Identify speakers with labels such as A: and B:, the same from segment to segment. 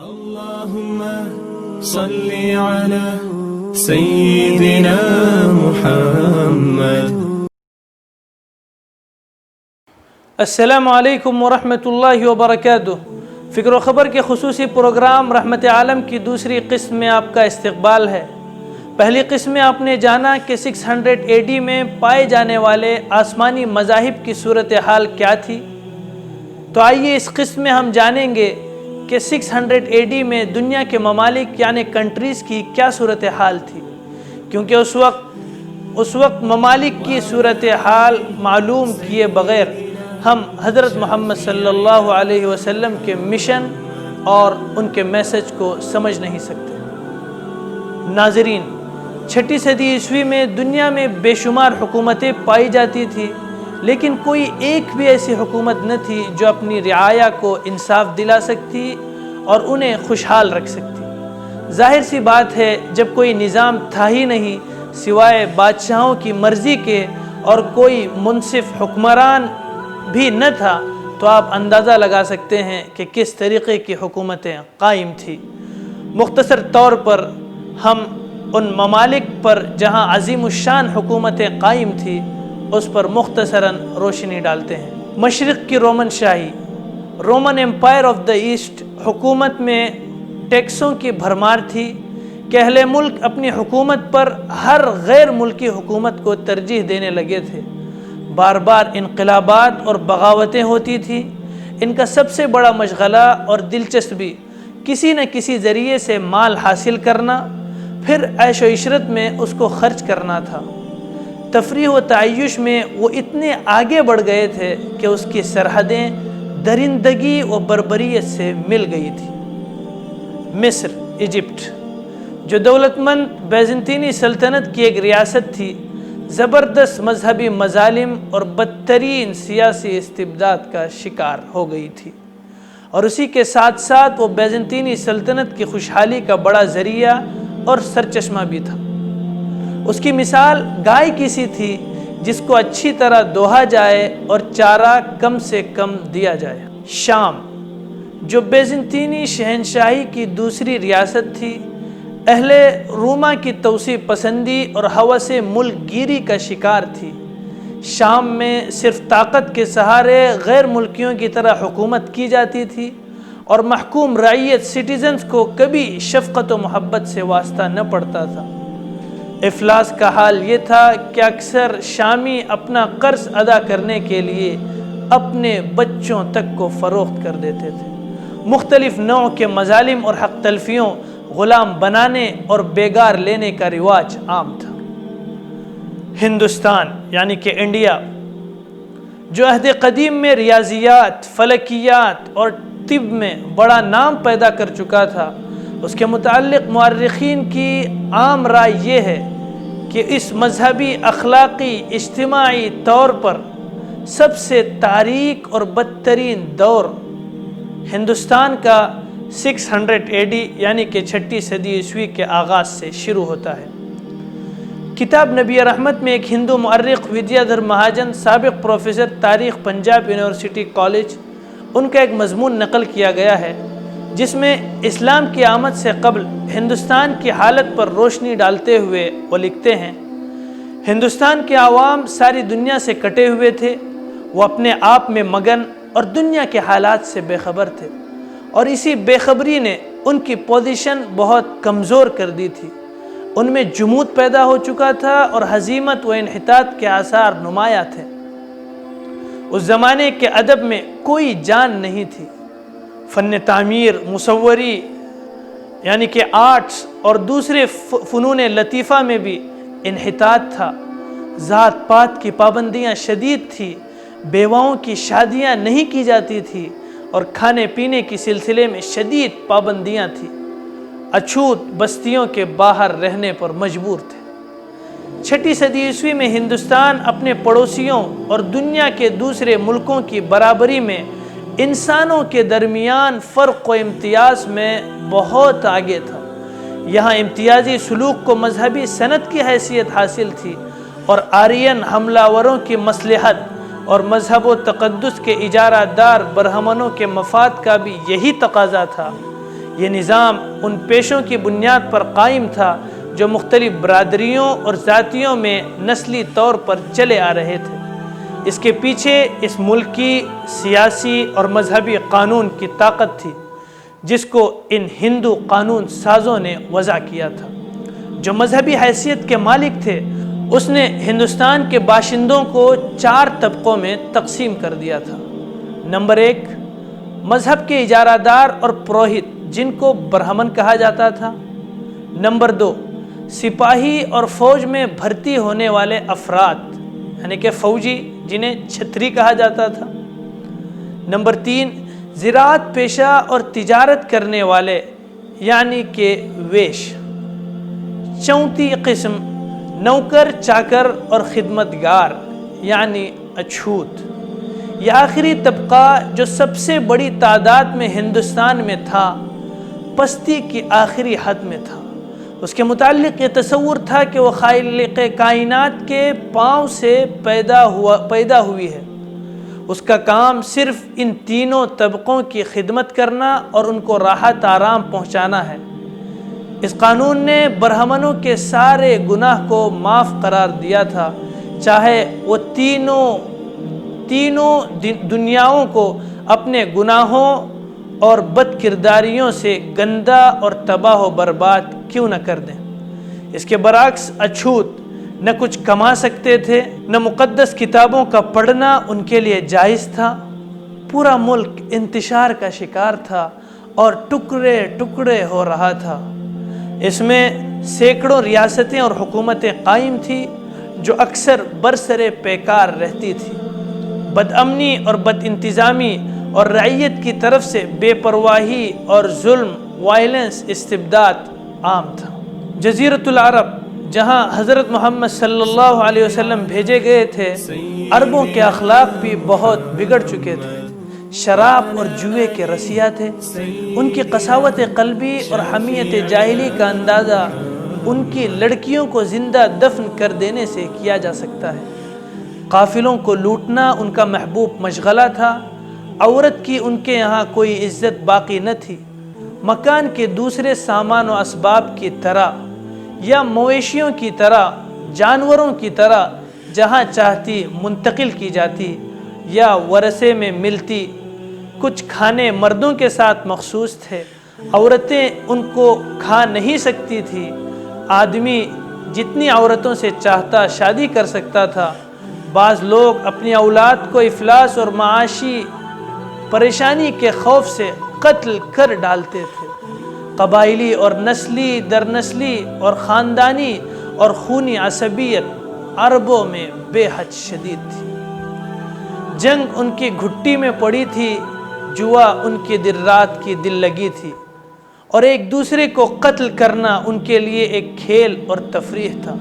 A: اللهم صل على سيدنا محمد.
B: السلام علیکم ورحمۃ اللہ وبرکاتہ. فکر و خبر کے خصوصی پروگرام رحمت عالم کی دوسری قسم میں آپ کا استقبال ہے. پہلی قسم میں آپ نے جانا کہ 600 AD میں پائے جانے والے آسمانی مذاہب کی صورتحال کیا تھی. تو آئیے اس قسم میں ہم جانیں گے کہ 600 AD میں دنیا کے ممالک یعنی کنٹریز کی کیا صورتحال تھی، کیونکہ اس وقت ممالک کی صورتحال معلوم کیے بغیر ہم حضرت محمد صلی اللہ علیہ وسلم کے مشن اور ان کے میسج کو سمجھ نہیں سکتے. ناظرین، 6 صدی عیسوی میں دنیا میں بے شمار حکومتیں پائی جاتی تھی، لیکن کوئی ایک بھی ایسی حکومت نہ تھی جو اپنی رعایا کو انصاف دلا سکتی اور انہیں خوشحال رکھ سکتی. ظاہر سی بات ہے، جب کوئی نظام تھا ہی نہیں سوائے بادشاہوں کی مرضی کے اور کوئی منصف حکمران بھی نہ تھا، تو آپ اندازہ لگا سکتے ہیں کہ کس طریقے کی حکومتیں قائم تھیں. مختصر طور پر ہم ان ممالک پر جہاں عظیم الشان حکومتیں قائم تھیں اس پر مختصراً روشنی ڈالتے ہیں. مشرق کی رومن شاہی، Roman empire of the east حکومت میں ٹیکسوں کی بھرمار تھی کہ اہل ملک اپنی حکومت پر ہر غیر ملکی حکومت کو ترجیح دینے لگے تھے. بار بار انقلابات اور بغاوتیں ہوتی تھیں. ان کا سب سے بڑا مشغلہ اور دلچسپی کسی نہ کسی ذریعے سے مال حاصل کرنا، پھر عیش و عشرت میں اس کو خرچ کرنا تھا. تفریح و تعیش میں وہ اتنے آگے بڑھ گئے تھے کہ اس کی سرحدیں درندگی و بربریت سے مل گئی تھی. مصر، ایجپٹ، جو دولت مند بیزنطینی سلطنت کی ایک ریاست تھی، زبردست مذہبی مظالم اور بدترین سیاسی استبداد کا شکار ہو گئی تھی، اور اسی کے ساتھ ساتھ وہ بیزنطینی سلطنت کی خوشحالی کا بڑا ذریعہ اور سرچشمہ بھی تھا. اس کی مثال گائے کی سی تھی جس کو اچھی طرح دوہا جائے اور چارہ کم سے کم دیا جائے. شام، جو بیزنطینی شہنشاہی کی دوسری ریاست تھی، اہل روما کی توسیع پسندی اور ہوس ملک گیری کا شکار تھی. شام میں صرف طاقت کے سہارے غیر ملکیوں کی طرح حکومت کی جاتی تھی، اور محکوم رعیت سٹیزنز کو کبھی شفقت و محبت سے واسطہ نہ پڑتا تھا. افلاس کا حال یہ تھا کہ اکثر شامی اپنا قرض ادا کرنے کے لیے اپنے بچوں تک کو فروخت کر دیتے تھے. مختلف نوع کے مظالم اور حق تلفیوں، غلام بنانے اور بیگار لینے کا رواج عام تھا. ہندوستان یعنی کہ انڈیا، جو عہد قدیم میں ریاضیات، فلکیات اور طب میں بڑا نام پیدا کر چکا تھا، اس کے متعلق مورخین کی عام رائے یہ ہے کہ اس مذہبی، اخلاقی، اجتماعی طور پر سب سے تاریک اور بدترین دور ہندوستان کا 600 AD یعنی کہ 6 صدی عیسوی کے آغاز سے شروع ہوتا ہے. کتاب نبی رحمت میں ایک ہندو مورخ ودیا دھر مہاجن، سابق پروفیسر تاریخ پنجاب یونیورسٹی کالج، ان کا ایک مضمون نقل کیا گیا ہے جس میں اسلام کی آمد سے قبل ہندوستان کی حالت پر روشنی ڈالتے ہوئے وہ لکھتے ہیں: ہندوستان کے عوام ساری دنیا سے کٹے ہوئے تھے. وہ اپنے آپ میں مگن اور دنیا کے حالات سے بے خبر تھے، اور اسی بے خبری نے ان کی پوزیشن بہت کمزور کر دی تھی. ان میں جمود پیدا ہو چکا تھا اور ہزیمت و انحطاط کے آثار نمایاں تھے. اس زمانے کے ادب میں کوئی جان نہیں تھی. فن تعمیر، مصوری یعنی کہ آرٹس اور دوسرے فنون لطیفہ میں بھی انحطاط تھا. ذات پات کی پابندیاں شدید تھی. بیواؤں کی شادیاں نہیں کی جاتی تھی اور کھانے پینے کی سلسلے میں شدید پابندیاں تھیں. اچھوت بستیوں کے باہر رہنے پر مجبور تھے. 6 صدی عیسوی میں ہندوستان اپنے پڑوسیوں اور دنیا کے دوسرے ملکوں کی برابری میں انسانوں کے درمیان فرق و امتیاز میں بہت آگے تھا. یہاں امتیازی سلوک کو مذہبی صنعت کی حیثیت حاصل تھی، اور آرین حملہ وروں کی مصلحت اور مذہب و تقدس کے اجارہ دار برہمنوں کے مفاد کا بھی یہی تقاضا تھا یہ نظام ان پیشوں کی بنیاد پر قائم تھا جو مختلف برادریوں اور ذاتیوں میں نسلی طور پر چلے آ رہے تھے۔ اس کے پیچھے اس ملک کی سیاسی اور مذہبی قانون کی طاقت تھی، جس کو ان ہندو قانون سازوں نے وضع کیا تھا۔ جو مذہبی حیثیت کے مالک تھے، اس نے ہندوستان کے باشندوں کو 4 طبقوں میں تقسیم کر دیا تھا۔ نمبر 1، مذہب کے اجارہ دار اور پروہت جن کو برہمن کہا جاتا تھا۔ نمبر 2، سپاہی اور فوج میں بھرتی ہونے والے افراد یعنی کہ فوجی جنہیں چھتری کہا جاتا تھا۔ نمبر 3، زراعت پیشہ اور تجارت کرنے والے یعنی کہ ویش۔ چوتھی قسم نوکر چاکر اور خدمتگار یعنی اچھوت۔ یہ آخری طبقہ جو سب سے بڑی تعداد میں ہندوستان میں تھا، پستی کی آخری حد میں تھا۔ اس کے متعلق یہ تصور تھا کہ وہ خالق کائنات کے پاؤں سے پیدا ہوئی ہے۔ اس کا کام صرف ان تینوں طبقوں کی خدمت کرنا اور ان کو راحت آرام پہنچانا ہے۔ اس قانون نے برہمنوں کے سارے گناہ کو معاف قرار دیا تھا، چاہے وہ تینوں دنیاؤں کو اپنے گناہوں اور بد کرداریوں سے گندہ اور تباہ و برباد کیوں نہ کر دیں۔ اس کے برعکس اچھوت نہ کچھ کما سکتے تھے، نہ مقدس کتابوں کا پڑھنا ان کے لیے جائز تھا۔ پورا ملک انتشار کا شکار تھا اور ٹکڑے ٹکڑے ہو رہا تھا۔ اس میں سینکڑوں ریاستیں اور حکومتیں قائم تھیں جو اکثر برسرے پیکار رہتی تھی۔ بد امنی اور بد انتظامی اور رعیت کی طرف سے بے پرواہی اور ظلم، وائلنس، استبداد عام تھا۔ جزیرۃ العرب جہاں حضرت محمد صلی اللہ علیہ وسلم بھیجے گئے تھے، عربوں کے اخلاق بھی بہت بگڑ چکے تھے۔ شراب اور جوئے کے رسیا تھے۔ ان کی قساوت قلبی اور حمیت جاہلی کا اندازہ ان کی لڑکیوں کو زندہ دفن کر دینے سے کیا جا سکتا ہے۔ قافلوں کو لوٹنا ان کا محبوب مشغلہ تھا۔ عورت کی ان کے یہاں کوئی عزت باقی نہ تھی۔ مکان کے دوسرے سامان و اسباب کی طرح یا مویشیوں کی طرح، جانوروں کی طرح جہاں چاہتی منتقل کی جاتی یا ورثے میں ملتی۔ کچھ کھانے مردوں کے ساتھ مخصوص تھے، عورتیں ان کو کھا نہیں سکتی تھی۔ آدمی جتنی عورتوں سے چاہتا شادی کر سکتا تھا۔ بعض لوگ اپنی اولاد کو افلاس اور معاشی پریشانی کے خوف سے قتل کر ڈالتے تھے۔ قبائلی اور نسلی در نسلی اور خاندانی اور خونی عصبیت عربوں میں بے حد شدید تھی۔ جنگ ان کی گھٹی میں پڑی تھی، جوا ان کی دن رات کی دل لگی تھی، اور ایک دوسرے کو قتل کرنا ان کے لیے ایک کھیل اور تفریح تھا۔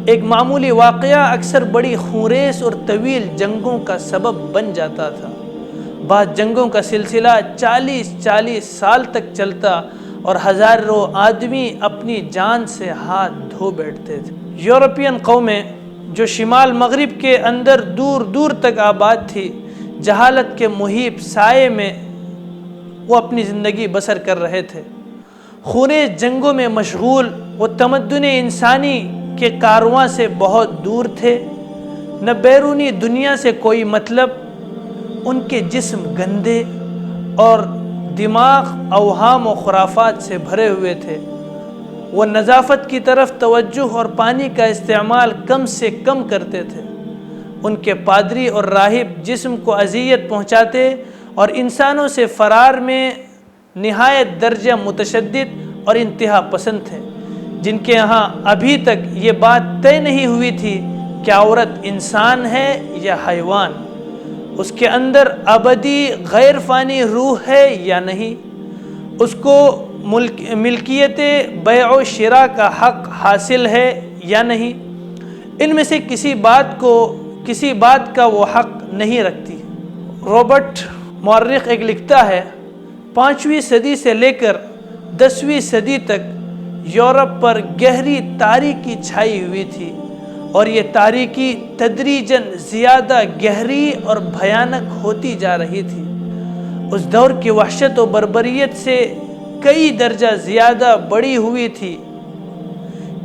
B: ایک معمولی واقعہ اکثر بڑی خونریز اور طویل جنگوں کا سبب بن جاتا تھا۔ بعض جنگوں کا سلسلہ 40 سال تک چلتا اور ہزاروں آدمی اپنی جان سے ہاتھ دھو بیٹھتے تھے۔ یورپین قومیں جو شمال مغرب کے اندر دور دور تک آباد تھی، جہالت کے محیط سائے میں وہ اپنی زندگی بسر کر رہے تھے۔ خونریز جنگوں میں مشغول وہ تمدن انسانی کے کارواں سے بہت دور تھے، نہ بیرونی دنیا سے کوئی مطلب۔ ان کے جسم گندے اور دماغ اوہام و خرافات سے بھرے ہوئے تھے۔ وہ نظافت کی طرف توجہ اور پانی کا استعمال کم سے کم کرتے تھے۔ ان کے پادری اور راہب جسم کو اذیت پہنچاتے اور انسانوں سے فرار میں نہایت درجہ متشدد اور انتہا پسند تھے، جن کے یہاں ابھی تک یہ بات طے نہیں ہوئی تھی کہ عورت انسان ہے یا حیوان، اس کے اندر ابدی غیر فانی روح ہے یا نہیں، اس کو ملکیت بیع و شراء کا حق حاصل ہے یا نہیں۔ ان میں سے کسی بات کا وہ حق نہیں رکھتی۔ رابرٹ مورخ ایک لکھتا ہے، 5ویں صدی سے لے کر 10ویں صدی تک یورپ پر گہری تاریکی چھائی ہوئی تھی، اور یہ تاریکی تدریجاً زیادہ گہری اور بھیانک ہوتی جا رہی تھی۔ اس دور کی وحشت و بربریت سے کئی درجہ زیادہ بڑی ہوئی تھی،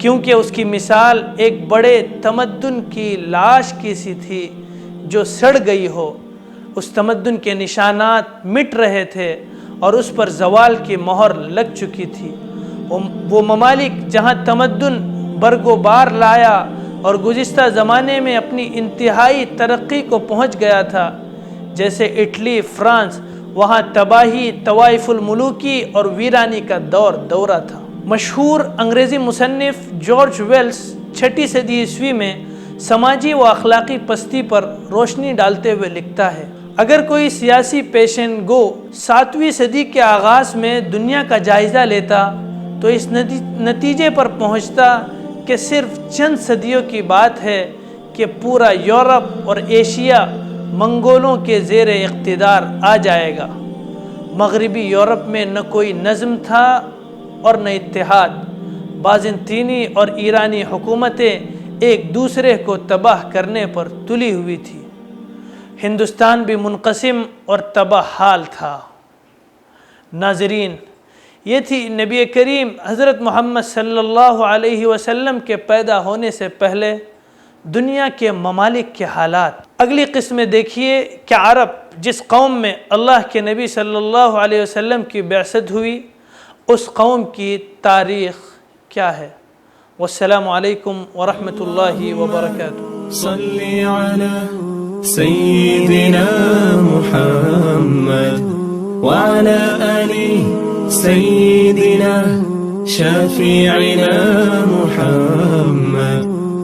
B: کیونکہ اس کی مثال ایک بڑے تمدن کی لاش کی سی تھی جو سڑ گئی ہو۔ اس تمدن کے نشانات مٹ رہے تھے اور اس پر زوال کی مہر لگ چکی تھی۔ وہ ممالک جہاں تمدن برگوبار لایا اور گزشتہ زمانے میں اپنی انتہائی ترقی کو پہنچ گیا تھا، جیسے اٹلی، فرانس، وہاں تباہی، طوائف الملوکی اور ویرانی کا دورہ تھا۔ مشہور انگریزی مصنف جارج ویلز 6 صدی عیسوی میں سماجی و اخلاقی پستی پر روشنی ڈالتے ہوئے لکھتا ہے، اگر کوئی سیاسی پیشن گو 7ویں صدی کے آغاز میں دنیا کا جائزہ لیتا تو اس نتیجے پر پہنچتا کہ صرف چند صدیوں کی بات ہے کہ پورا یورپ اور ایشیا منگولوں کے زیر اقتدار آ جائے گا۔ مغربی یورپ میں نہ کوئی نظم تھا اور نہ اتحاد، بازنطینی اور ایرانی حکومتیں ایک دوسرے کو تباہ کرنے پر تلی ہوئی تھی۔ ہندوستان بھی منقسم اور تباہ حال تھا۔ ناظرین، یہ تھی نبی کریم حضرت محمد صلی اللہ علیہ وسلم کے پیدا ہونے سے پہلے دنیا کے ممالک کے حالات۔ اگلی قسم میں دیکھیے کہ عرب جس قوم میں اللہ کے نبی صلی اللہ علیہ وسلم کی بعثت ہوئی، اس قوم کی تاریخ کیا ہے۔ والسلام علیکم ورحمۃ اللہ وبرکاتہ۔
A: صلی علی سیدنا محمد وعلى آل سيدنا شفيعنا محمد